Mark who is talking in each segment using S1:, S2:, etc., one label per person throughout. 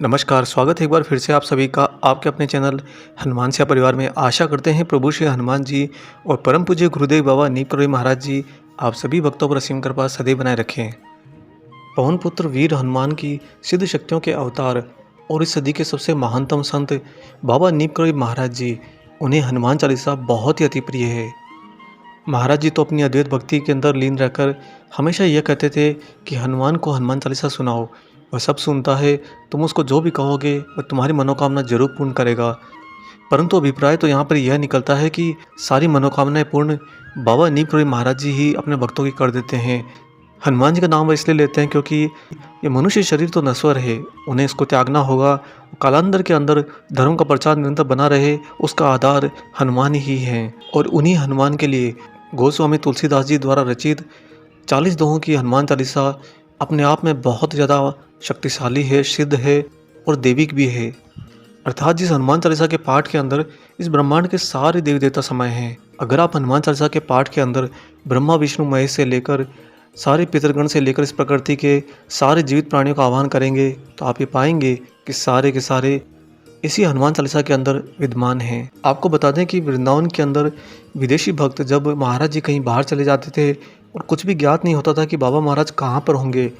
S1: नमस्कार, स्वागत है एक बार फिर से आप सभी का आपके अपने चैनल हनुमान सिया परिवार में। आशा करते हैं प्रभु श्री हनुमान जी और परम पूज्य गुरुदेव बाबा नीम करोली महाराज जी आप सभी भक्तों पर असीम कृपा सदैव बनाए रखें। पवन पुत्र वीर हनुमान की सिद्ध शक्तियों के अवतार और इस सदी के सबसे महानतम संत बाबा नीम करोली महाराज जी, उन्हें हनुमान चालीसा बहुत ही अति प्रिय है। महाराज जी तो अपनी अद्वैत भक्ति के अंदर लीन रहकर हमेशा यह कहते थे कि हनुमान को हनुमान चालीसा सुनाओ, वह सब सुनता है, तुम उसको जो भी कहोगे वह तुम्हारी मनोकामना जरूर पूर्ण करेगा। परंतु अभिप्राय तो यहाँ पर यह निकलता है कि सारी मनोकामनाएं पूर्ण बाबा नीम करोली महाराज जी ही अपने भक्तों की कर देते हैं। हनुमान जी का नाम वह इसलिए लेते हैं क्योंकि ये मनुष्य शरीर तो नश्वर है, उन्हें इसको त्यागना होगा। कालांतर के अंदर धर्म का प्रचार निरंतर बना रहे, उसका आधार हनुमान ही है। और उन्हीं हनुमान के लिए गोस्वामी तुलसीदास जी द्वारा रचित 40 दोहों की हनुमान चालीसा अपने आप में बहुत ज़्यादा शक्तिशाली है, सिद्ध है और दैविक भी है। अर्थात जिस हनुमान चालीसा के पाठ के अंदर इस ब्रह्मांड के सारे देवी देवता समय हैं। अगर आप हनुमान चालीसा के पाठ के अंदर ब्रह्मा विष्णु महेश से लेकर सारे पितृगण से लेकर इस प्रकृति के सारे जीवित प्राणियों का आह्वान करेंगे तो आप ये पाएंगे कि सारे के सारे इसी हनुमान चालीसा के अंदर विद्यमान हैं। आपको बता दें कि वृंदावन के अंदर विदेशी भक्त जब महाराज जी कहीं बाहर चले जाते थे और कुछ भी ज्ञात नहीं होता था कि बाबा महाराज कहाँ पर होंगे,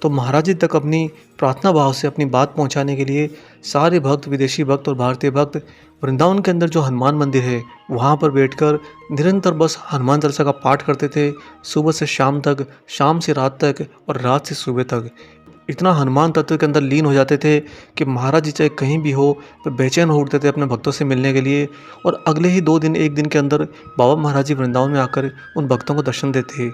S1: तो महाराज जी तक अपनी प्रार्थना भाव से अपनी बात पहुंचाने के लिए सारे भक्त, विदेशी भक्त और भारतीय भक्त वृंदावन के अंदर जो हनुमान मंदिर है वहाँ पर बैठकर निरंतर बस हनुमान चालीसा का पाठ करते थे, सुबह से शाम तक, शाम से रात तक और रात से सुबह तक। इतना हनुमान तत्व के अंदर लीन हो जाते थे कि महाराज जी चाहे कहीं भी हो तो बेचैन हो उठते थे अपने भक्तों से मिलने के लिए। और अगले ही 2 दिन 1 दिन के अंदर बाबा महाराज जी वृंदावन में आकर उन भक्तों को दर्शन देते।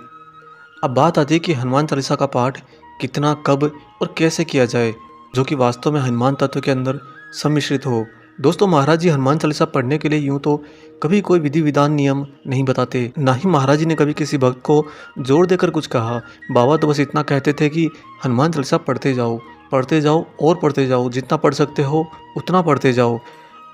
S1: अब बात आती है कि हनुमान चालीसा का पाठ कितना, कब और कैसे किया जाए, जो कि वास्तव में हनुमान तत्व के अंदर सम्मिश्रित हो। दोस्तों, महाराज जी हनुमान चालीसा पढ़ने के लिए यूँ तो कभी कोई विधि विधान नियम नहीं बताते, ना ही महाराज जी ने कभी किसी भक्त को जोर देकर कुछ कहा। बाबा तो बस इतना कहते थे कि हनुमान चालीसा पढ़ते जाओ, पढ़ते जाओ और पढ़ते जाओ, जितना पढ़ सकते हो उतना पढ़ते जाओ।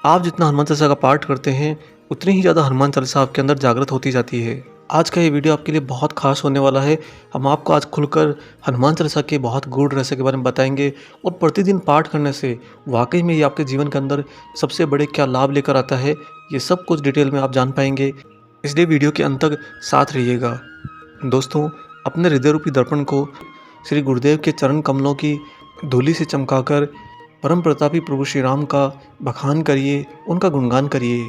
S1: आप जितना हनुमान चालीसा का पाठ करते हैं उतनी ही ज़्यादा हनुमान चालीसा आपके अंदर जागृत होती जाती है। आज का ये वीडियो आपके लिए बहुत खास होने वाला है। हम आपको आज खुलकर हनुमान चालीसा के बहुत गूढ़ रहस्य के बारे में बताएंगे और प्रतिदिन पाठ करने से वाकई में ये आपके जीवन के अंदर सबसे बड़े क्या लाभ लेकर आता है, ये सब कुछ डिटेल में आप जान पाएंगे। इसलिए वीडियो के अंत तक साथ रहिएगा। दोस्तों, अपने हृदय रूपी दर्पण को श्री गुरुदेव के चरण कमलों की धूलि से चमकाकर परम प्रतापी प्रभु श्री राम का बखान करिए, उनका गुणगान करिए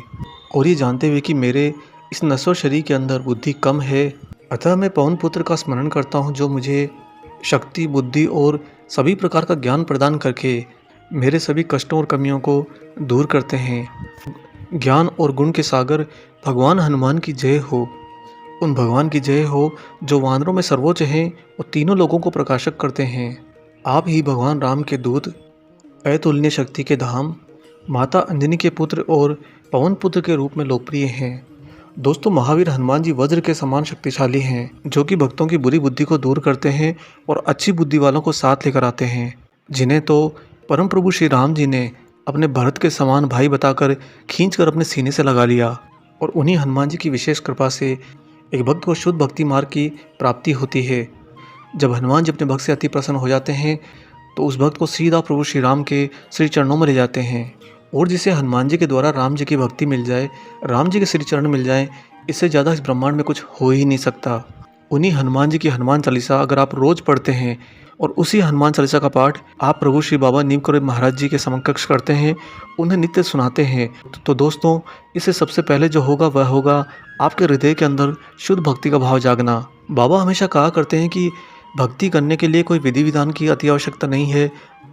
S1: और ये जानते हुए कि मेरे इस नश्वर शरीर के अंदर बुद्धि कम है, अतः मैं पवन पुत्र का स्मरण करता हूँ जो मुझे शक्ति, बुद्धि और सभी प्रकार का ज्ञान प्रदान करके मेरे सभी कष्टों और कमियों को दूर करते हैं। ज्ञान और गुण के सागर भगवान हनुमान की जय हो। उन भगवान की जय हो जो वानरों में सर्वोच्च हैं और तीनों लोगों को प्रकाशक करते हैं। आप ही भगवान राम के दूत, अतुलनीय शक्ति के धाम, माता अंजनी के पुत्र और पवन पुत्र के रूप में लोकप्रिय हैं। दोस्तों, महावीर हनुमान जी वज्र के समान शक्तिशाली हैं, जो कि भक्तों की बुरी बुद्धि को दूर करते हैं और अच्छी बुद्धि वालों को साथ लेकर आते हैं, जिन्हें तो परम प्रभु श्री राम जी ने अपने भरत के समान भाई बताकर खींचकर अपने सीने से लगा लिया। और उन्हीं हनुमान जी की विशेष कृपा से एक भक्त को शुद्ध भक्ति मार्ग की प्राप्ति होती है। जब हनुमान जी अपने भक्त से अति प्रसन्न हो जाते हैं तो उस भक्त को सीधा प्रभु श्री राम के श्री चरणों में ले जाते हैं। और जिसे हनुमान जी के द्वारा राम जी की भक्ति मिल जाए, राम जी के श्री चरण मिल जाए, इससे ज़्यादा इस ब्रह्मांड में कुछ हो ही नहीं सकता। उन्हीं हनुमान जी की हनुमान चालीसा अगर आप रोज़ पढ़ते हैं और उसी हनुमान चालीसा का पाठ आप प्रभु श्री बाबा नीम करोली महाराज जी के समकक्ष करते हैं, उन्हें नित्य सुनाते हैं, तो दोस्तों, इससे सबसे पहले जो होगा वह होगा आपके हृदय के अंदर शुद्ध भक्ति का भाव जागना। बाबा हमेशा कहा करते हैं कि भक्ति करने के लिए कोई विधि विधान की अति आवश्यकता नहीं है,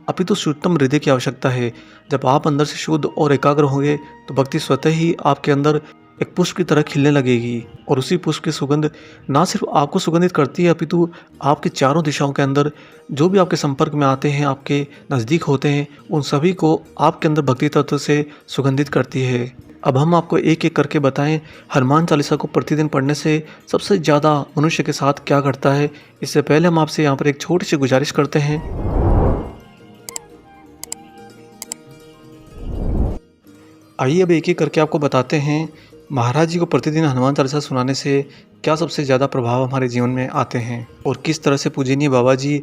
S1: अपितु शुद्धतम हृदय की आवश्यकता है। जब आप अंदर से शुद्ध और एकाग्र होंगे तो भक्ति स्वतः ही आपके अंदर एक पुष्प की तरह खिलने लगेगी। और उसी पुष्प की सुगंध ना सिर्फ आपको सुगंधित करती है, अपितु आपके चारों दिशाओं के अंदर जो भी आपके संपर्क में आते हैं, आपके नज़दीक होते हैं, उन सभी को आपके अंदर भक्ति तत्व से सुगंधित करती है। अब हम आपको एक एक करके बताएं हनुमान चालीसा को प्रतिदिन पढ़ने से सबसे ज़्यादा मनुष्य के साथ क्या घटता है। इससे पहले हम आपसे यहाँ पर एक छोटी सी गुजारिश करते हैं। आइए अब एक एक करके आपको बताते हैं महाराज जी को प्रतिदिन हनुमान चालीसा सुनाने से क्या सबसे ज़्यादा प्रभाव हमारे जीवन में आते हैं और किस तरह से पूजनीय बाबा जी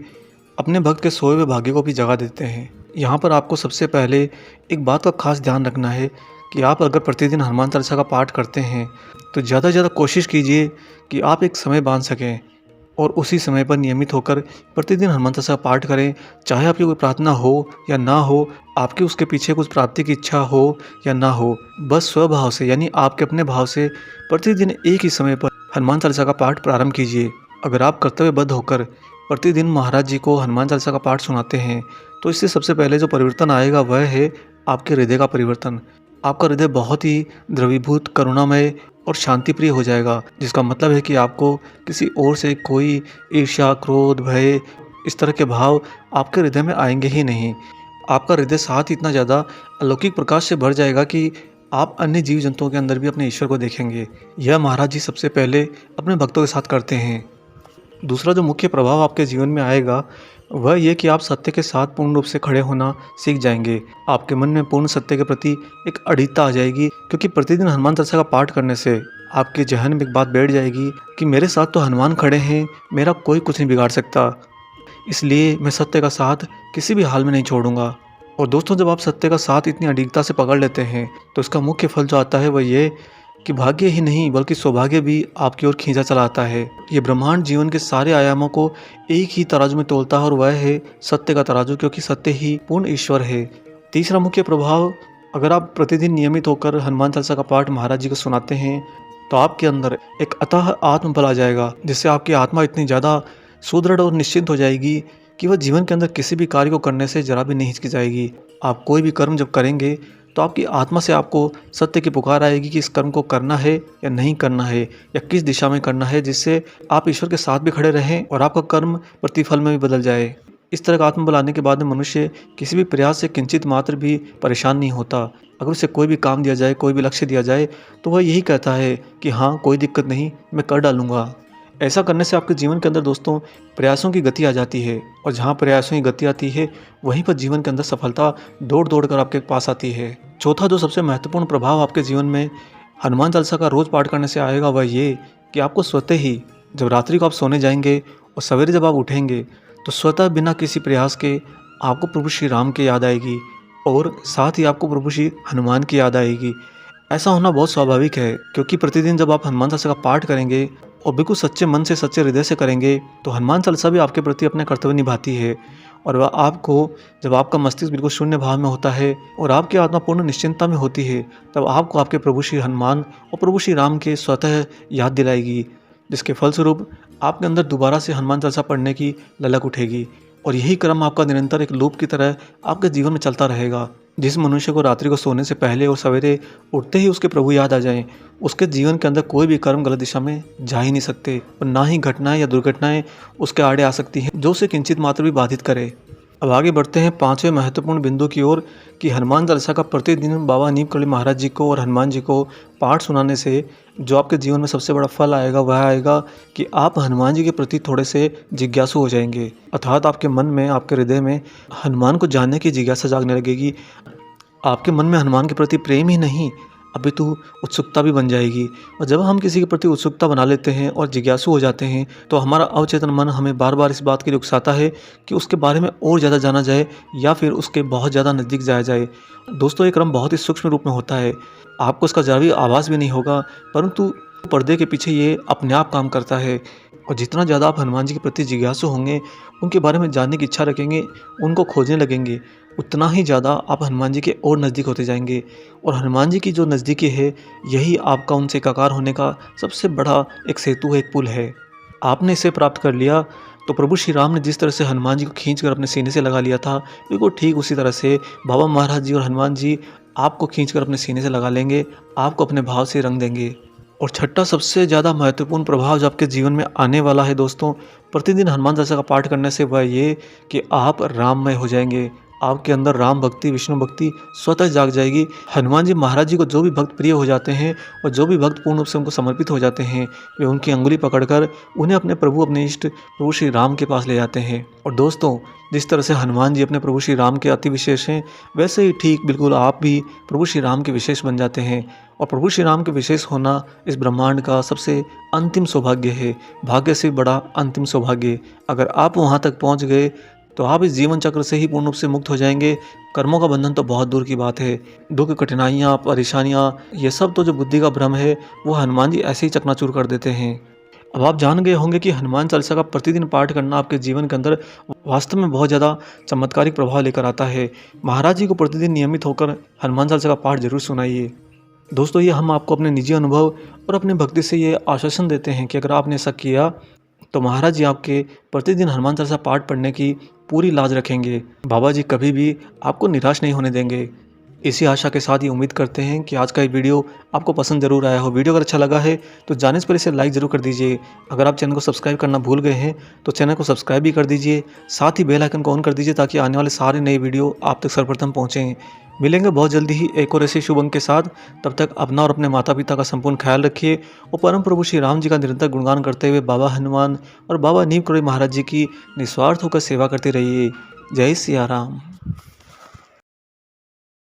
S1: अपने भक्त के सोए हुए भाग्य को भी जगा देते हैं। यहाँ पर आपको सबसे पहले एक बात का खास ध्यान रखना है कि आप अगर प्रतिदिन हनुमान चालीसा का पाठ करते हैं तो ज़्यादा से ज़्यादा कोशिश कीजिए कि आप एक समय बांध सकें और उसी समय पर नियमित होकर प्रतिदिन हनुमान चालीसा का पाठ करें। चाहे आपकी कोई प्रार्थना हो या ना हो, आपकी उसके पीछे कुछ प्राप्ति की इच्छा हो या ना हो, बस स्वभाव से यानी आपके अपने भाव से प्रतिदिन एक ही समय पर हनुमान चालीसा का पाठ प्रारंभ कीजिए। अगर आप कर्तव्यबद्ध होकर प्रतिदिन महाराज जी को हनुमान चालीसा का पाठ सुनाते हैं तो इससे सबसे पहले जो परिवर्तन आएगा वह है आपके हृदय का परिवर्तन। आपका हृदय बहुत ही द्रवीभूत, करुणामय और शांति प्रिय हो जाएगा, जिसका मतलब है कि आपको किसी और से कोई ईर्ष्या, क्रोध, भय इस तरह के भाव आपके हृदय में आएंगे ही नहीं। आपका हृदय साथ ही इतना ज़्यादा अलौकिक प्रकाश से भर जाएगा कि आप अन्य जीव जंतुओं के अंदर भी अपने ईश्वर को देखेंगे। यह महाराज जी सबसे पहले अपने भक्तों के साथ करते हैं। दूसरा जो मुख्य प्रभाव आपके जीवन में आएगा वह ये कि आप सत्य के साथ पूर्ण रूप से खड़े होना सीख जाएंगे। आपके मन में पूर्ण सत्य के प्रति एक अडिगता आ जाएगी, क्योंकि प्रतिदिन हनुमान चालीसा का पाठ करने से आपके जहन में एक बात बैठ जाएगी कि मेरे साथ तो हनुमान खड़े हैं, मेरा कोई कुछ नहीं बिगाड़ सकता, इसलिए मैं सत्य का साथ किसी भी हाल में नहीं छोड़ूंगा। और दोस्तों, जब आप सत्य का साथ इतनी अडिगता से पकड़ लेते हैं तो इसका मुख्य फल जो आता है वह ये कि भाग्य ही नहीं बल्कि सौभाग्य भी आपकी ओर खींचा चला आता है। ये ब्रह्मांड जीवन के सारे आयामों को एक ही तराजू में तोलता है और वह है सत्य का तराजू, क्योंकि सत्य ही पूर्ण ईश्वर है। तीसरा मुख्य प्रभाव, अगर आप प्रतिदिन नियमित होकर हनुमान चालीसा का पाठ महाराज जी को सुनाते हैं तो आपके अंदर एक अतः आत्मबल आ जाएगा, जिससे आपकी आत्मा इतनी ज़्यादा सुदृढ़ और निश्चिंत हो जाएगी कि वह जीवन के अंदर किसी भी कार्य को करने से जरा भी नहीं हिचकिचाएगी। आप कोई भी कर्म जब करेंगे तो आपकी आत्मा से आपको सत्य की पुकार आएगी कि इस कर्म को करना है या नहीं करना है, या किस दिशा में करना है, जिससे आप ईश्वर के साथ भी खड़े रहें और आपका कर्म प्रतिफल में भी बदल जाए। इस तरह का आत्मबल आने के बाद में मनुष्य किसी भी प्रयास से किंचित मात्र भी परेशान नहीं होता। अगर उसे कोई भी काम दिया जाए, कोई भी लक्ष्य दिया जाए तो वह यही कहता है कि हाँ, कोई दिक्कत नहीं, मैं कर डालूंगा। ऐसा करने से आपके जीवन के अंदर दोस्तों प्रयासों की गति आ जाती है, और जहाँ प्रयासों की गति आती है वहीं पर जीवन के अंदर सफलता दौड़ दौड़ कर आपके पास आती है। चौथा जो सबसे महत्वपूर्ण प्रभाव आपके जीवन में हनुमान चालीसा का रोज पाठ करने से आएगा वह ये कि आपको स्वतः ही जब रात्रि को आप सोने जाएंगे और सवेरे जब आप उठेंगे तो स्वतः बिना किसी प्रयास के आपको प्रभु श्री राम की याद आएगी और साथ ही आपको प्रभु श्री हनुमान की याद आएगी। ऐसा होना बहुत स्वाभाविक है, क्योंकि प्रतिदिन जब आप हनुमान चालीसा का पाठ करेंगे और बिल्कुल सच्चे मन से, सच्चे हृदय से करेंगे तो हनुमान चालीसा भी आपके प्रति अपने कर्तव्य निभाती है। और वह आपको, जब आपका मस्तिष्क बिल्कुल शून्य भाव में होता है और आपकी आत्मा पूर्ण निश्चिंतता में होती है, तब आपको आपके प्रभु श्री हनुमान और प्रभु श्री राम के स्वतः याद दिलाएगी, जिसके फलस्वरूप आपके अंदर दोबारा से हनुमान चालीसा पढ़ने की ललक उठेगी। और यही क्रम आपका निरंतर एक लूप की तरह आपके जीवन में चलता रहेगा। जिस मनुष्य को रात्रि को सोने से पहले और सवेरे उठते ही उसके प्रभु याद आ जाएं, उसके जीवन के अंदर कोई भी कर्म गलत दिशा में जा ही नहीं सकते, और ना ही घटनाएं या दुर्घटनाएं उसके आड़े आ सकती हैं जो उसे किंचित मात्र भी बाधित करे। अब आगे बढ़ते हैं पांचवें महत्वपूर्ण बिंदु की ओर कि हनुमान चालीसा का प्रतिदिन बाबा नीम करौली महाराज जी को और हनुमान जी को पाठ सुनाने से जो आपके जीवन में सबसे बड़ा फल आएगा वह आएगा कि आप हनुमान जी के प्रति थोड़े से जिज्ञासु हो जाएंगे। अर्थात आपके मन में, आपके हृदय में हनुमान को जानने की जिज्ञासा जागने लगेगी। आपके मन में हनुमान के प्रति प्रेम ही नहीं अपितु उत्सुकता भी बन जाएगी। और जब हम किसी के प्रति उत्सुकता बना लेते हैं और जिज्ञासु हो जाते हैं तो हमारा अवचेतन मन हमें बार बार इस बात के लिए उकसाता है कि उसके बारे में और ज़्यादा जाना जाए या फिर उसके बहुत ज़्यादा नज़दीक जाया जाए। दोस्तों, ये क्रम बहुत ही सूक्ष्म रूप में होता है, आपको इसका जरा भी आभास भी नहीं होगा, परंतु पर्दे के पीछे ये अपने आप काम करता है। और जितना ज़्यादा आप हनुमान जी के प्रति जिज्ञासु होंगे, उनके बारे में जानने की इच्छा रखेंगे, उनको खोजने लगेंगे, उतना ही ज़्यादा आप हनुमान जी के और नज़दीक होते जाएंगे। और हनुमान जी की जो नज़दीकी है, यही आपका उनसे एकाकार होने का सबसे बड़ा एक सेतु है, एक पुल है। आपने इसे प्राप्त कर लिया तो प्रभु श्री राम ने जिस तरह से हनुमान जी को खींचकर अपने सीने से लगा लिया था, बिल्कुल ठीक उसी तरह से बाबा महाराज जी और हनुमान जी आपको खींचकर अपने सीने से लगा लेंगे, आपको अपने भाव से रंग देंगे। और छठा सबसे ज़्यादा महत्वपूर्ण प्रभाव जो आपके जीवन में आने वाला है दोस्तों, प्रतिदिन हनुमान चालीसा का पाठ करने से वह ये कि आप राममय हो जाएंगे। आपके अंदर राम भक्ति, विष्णु भक्ति स्वतः जाग जाएगी। हनुमान जी महाराज जी को जो भी भक्त प्रिय हो जाते हैं और जो भी भक्त पूर्ण रूप से उनको समर्पित हो जाते हैं, वे उनकी अंगुली पकड़कर उन्हें अपने प्रभु, अपने इष्ट प्रभु श्री राम के पास ले जाते हैं। और दोस्तों, जिस तरह से हनुमान जी अपने प्रभु श्री राम के अति विशेष हैं, वैसे ही ठीक बिल्कुल आप भी प्रभु श्री राम के विशेष बन जाते हैं। और प्रभु श्री राम के विशेष होना इस ब्रह्मांड का सबसे अंतिम सौभाग्य है, भाग्य से बड़ा अंतिम सौभाग्य। अगर आप वहाँ तक पहुँच गए तो आप इस जीवन चक्र से ही पूर्ण रूप से मुक्त हो जाएंगे। कर्मों का बंधन तो बहुत दूर की बात है। दुख, कठिनाइयाँ, परेशानियाँ, ये सब तो जो बुद्धि का भ्रम है वो हनुमान जी ऐसे ही चकनाचूर कर देते हैं। अब आप जान गए होंगे कि हनुमान चालीसा का प्रतिदिन पाठ करना आपके जीवन के अंदर वास्तव में बहुत ज़्यादा चमत्कारिक प्रभाव लेकर आता है। महाराज जी को प्रतिदिन नियमित होकर हनुमान चालीसा का पाठ जरूर सुनाइए। दोस्तों, ये हम आपको अपने निजी अनुभव और अपने भक्ति से ये आश्वासन देते हैं कि अगर आपने ऐसा किया तो महाराज जी आपके प्रतिदिन हनुमान चालीसा पाठ पढ़ने की पूरी लाज रखेंगे। बाबा जी कभी भी आपको निराश नहीं होने देंगे। इसी आशा के साथ ये उम्मीद करते हैं कि आज का ये वीडियो आपको पसंद जरूर आया हो। वीडियो अगर अच्छा लगा है तो जाने से पहले इसे लाइक ज़रूर कर दीजिए। अगर आप चैनल को सब्सक्राइब करना भूल गए हैं तो चैनल को सब्सक्राइब भी कर दीजिए। साथ ही बेल आइकन को ऑन कर दीजिए ताकि आने वाले सारे नए वीडियो आप तक सर्वप्रथम पहुँचें। मिलेंगे बहुत जल्दी ही एक और ऐसे शुभ अंक के साथ। तब तक अपना और अपने माता पिता का संपूर्ण ख्याल रखिए और परम प्रभु श्री राम जी का निरंतर गुणगान करते हुए बाबा हनुमान और बाबा नीम करोड़ी महाराज जी की निस्वार्थ होकर सेवा करते रहिए। जय सिया राम।